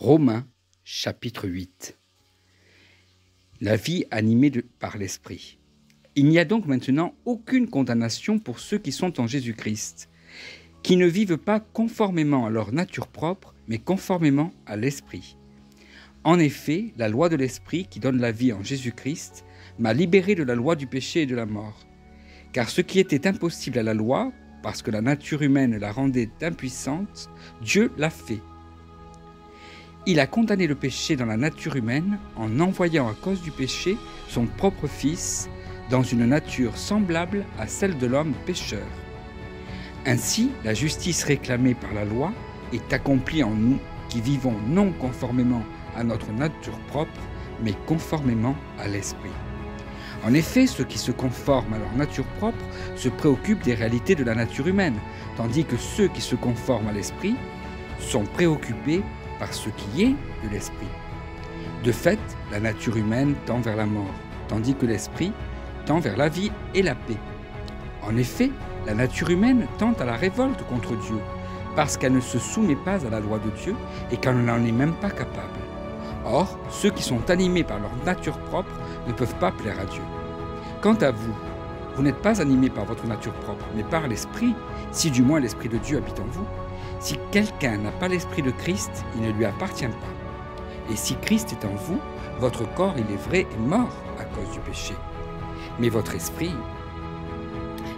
Romains chapitre 8. La vie animée par l'Esprit. Il n'y a donc maintenant aucune condamnation pour ceux qui sont en Jésus-Christ, qui ne vivent pas conformément à leur nature propre, mais conformément à l'Esprit. En effet, la loi de l'Esprit qui donne la vie en Jésus-Christ m'a libéré de la loi du péché et de la mort. Car ce qui était impossible à la loi, parce que la nature humaine la rendait impuissante, Dieu l'a fait. Il a condamné le péché dans la nature humaine en envoyant à cause du péché son propre Fils dans une nature semblable à celle de l'homme pécheur. Ainsi, la justice réclamée par la loi est accomplie en nous qui vivons non conformément à notre nature propre, mais conformément à l'Esprit. En effet, ceux qui se conforment à leur nature propre se préoccupent des réalités de la nature humaine, tandis que ceux qui se conforment à l'Esprit sont préoccupés par ce qui est de l'Esprit. De fait, la nature humaine tend vers la mort, tandis que l'Esprit tend vers la vie et la paix. En effet, la nature humaine tend à la révolte contre Dieu, parce qu'elle ne se soumet pas à la loi de Dieu et qu'elle n'en est même pas capable. Or, ceux qui sont animés par leur nature propre ne peuvent pas plaire à Dieu. Quant à vous, vous n'êtes pas animés par votre nature propre, mais par l'Esprit, si du moins l'Esprit de Dieu habite en vous. Si quelqu'un n'a pas l'Esprit de Christ, il ne lui appartient pas. Et si Christ est en vous, votre corps, il est vrai, est mort à cause du péché. Mais votre esprit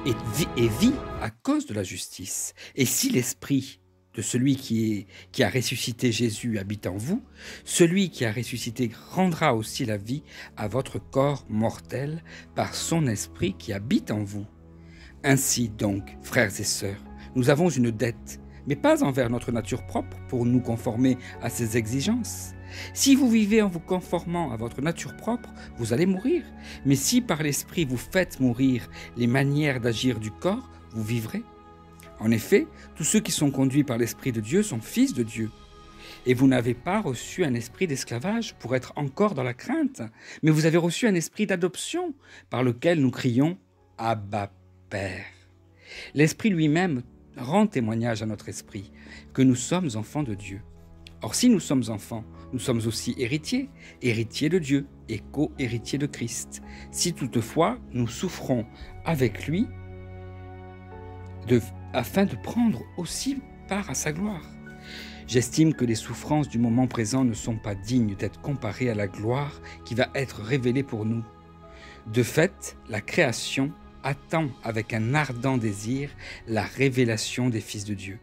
est vie à cause de la justice. Et si l'Esprit de celui qui a ressuscité Jésus habite en vous, celui qui a ressuscité rendra aussi la vie à votre corps mortel par son Esprit qui habite en vous. Ainsi donc, frères et sœurs, nous avons une dette, mais pas envers notre nature propre pour nous conformer à ses exigences. Si vous vivez en vous conformant à votre nature propre, vous allez mourir. Mais si par l'Esprit vous faites mourir les manières d'agir du corps, vous vivrez. En effet, tous ceux qui sont conduits par l'Esprit de Dieu sont fils de Dieu. Et vous n'avez pas reçu un esprit d'esclavage pour être encore dans la crainte, mais vous avez reçu un esprit d'adoption par lequel nous crions « Abba, Père ». L'Esprit lui-même rend témoignage à notre esprit que nous sommes enfants de Dieu. Or, si nous sommes enfants, nous sommes aussi héritiers, héritiers de Dieu et co-héritiers de Christ. Si toutefois nous souffrons avec lui, afin de prendre aussi part à sa gloire. J'estime que les souffrances du moment présent ne sont pas dignes d'être comparées à la gloire qui va être révélée pour nous. De fait, la création attend avec un ardent désir la révélation des fils de Dieu.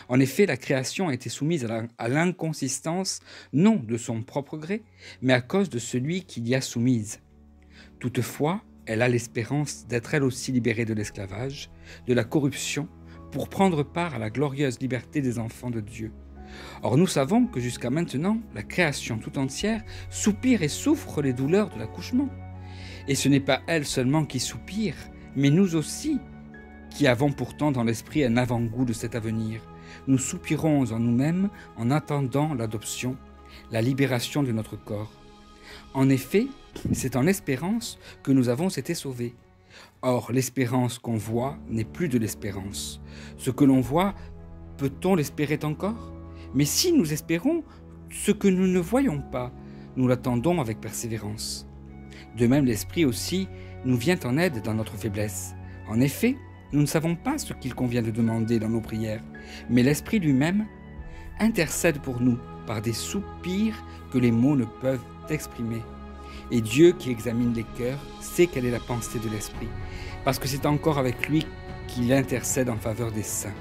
En effet, la création a été soumise à l'inconsistance non de son propre gré, mais à cause de celui qui l'y a soumise. Toutefois, elle a l'espérance d'être elle aussi libérée de l'esclavage, de la corruption, pour prendre part à la glorieuse liberté des enfants de Dieu. Or, nous savons que jusqu'à maintenant, la création tout entière soupire et souffre les douleurs de l'accouchement. Et ce n'est pas elle seulement qui soupire, mais nous aussi, qui avons pourtant dans l'esprit un avant-goût de cet avenir. Nous soupirons en nous-mêmes en attendant l'adoption, la libération de notre corps. En effet, c'est en espérance que nous avons été sauvés. Or, l'espérance qu'on voit n'est plus de l'espérance. Ce que l'on voit, peut-on l'espérer encore? Mais si nous espérons ce que nous ne voyons pas, nous l'attendons avec persévérance. De même, l'Esprit aussi nous vient en aide dans notre faiblesse. En effet, nous ne savons pas ce qu'il convient de demander dans nos prières, mais l'Esprit lui-même intercède pour nous par des soupirs que les mots ne peuvent exprimer. Et Dieu qui examine les cœurs sait quelle est la pensée de l'Esprit, parce que c'est encore avec lui qu'il intercède en faveur des saints.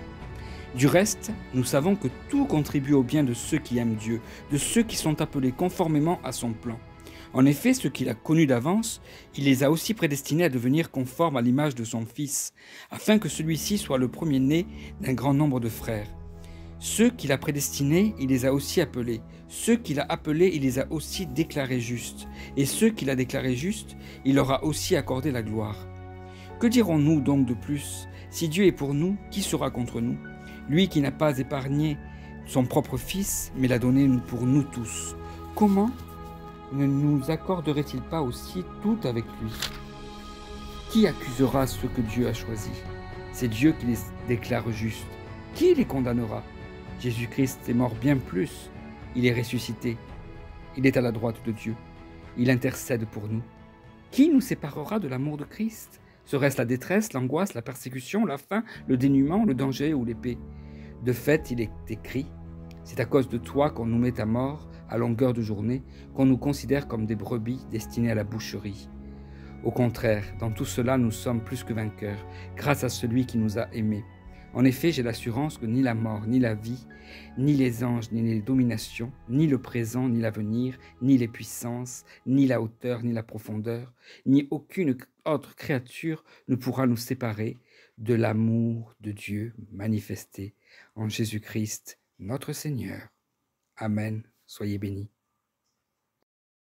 Du reste, nous savons que tout contribue au bien de ceux qui aiment Dieu, de ceux qui sont appelés conformément à son plan. En effet, ceux qu'il a connus d'avance, il les a aussi prédestinés à devenir conformes à l'image de son Fils, afin que celui-ci soit le premier-né d'un grand nombre de frères. Ceux qu'il a prédestinés, il les a aussi appelés. Ceux qu'il a appelés, il les a aussi déclarés justes. Et ceux qu'il a déclarés justes, il leur a aussi accordé la gloire. Que dirons-nous donc de plus? Si Dieu est pour nous, qui sera contre nous? Lui qui n'a pas épargné son propre Fils, mais l'a donné pour nous tous. Comment ne nous accorderait-il pas aussi tout avec lui? Qui accusera ceux que Dieu a choisis? C'est Dieu qui les déclare justes. Qui les condamnera? Jésus-Christ est mort bien plus Il est ressuscité. Il est à la droite de Dieu. Il intercède pour nous. Qui nous séparera de l'amour de Christ? Serait-ce la détresse, l'angoisse, la persécution, la faim, le dénuement, le danger ou l'épée? De fait, il est écrit, c'est à cause de toi qu'on nous met à mort à longueur de journée, qu'on nous considère comme des brebis destinées à la boucherie. Au contraire, dans tout cela, nous sommes plus que vainqueurs, grâce à celui qui nous a aimés. En effet, j'ai l'assurance que ni la mort, ni la vie, ni les anges, ni les dominations, ni le présent, ni l'avenir, ni les puissances, ni la hauteur, ni la profondeur, ni aucune autre créature ne pourra nous séparer de l'amour de Dieu manifesté en Jésus-Christ, notre Seigneur. Amen. Soyez bénis.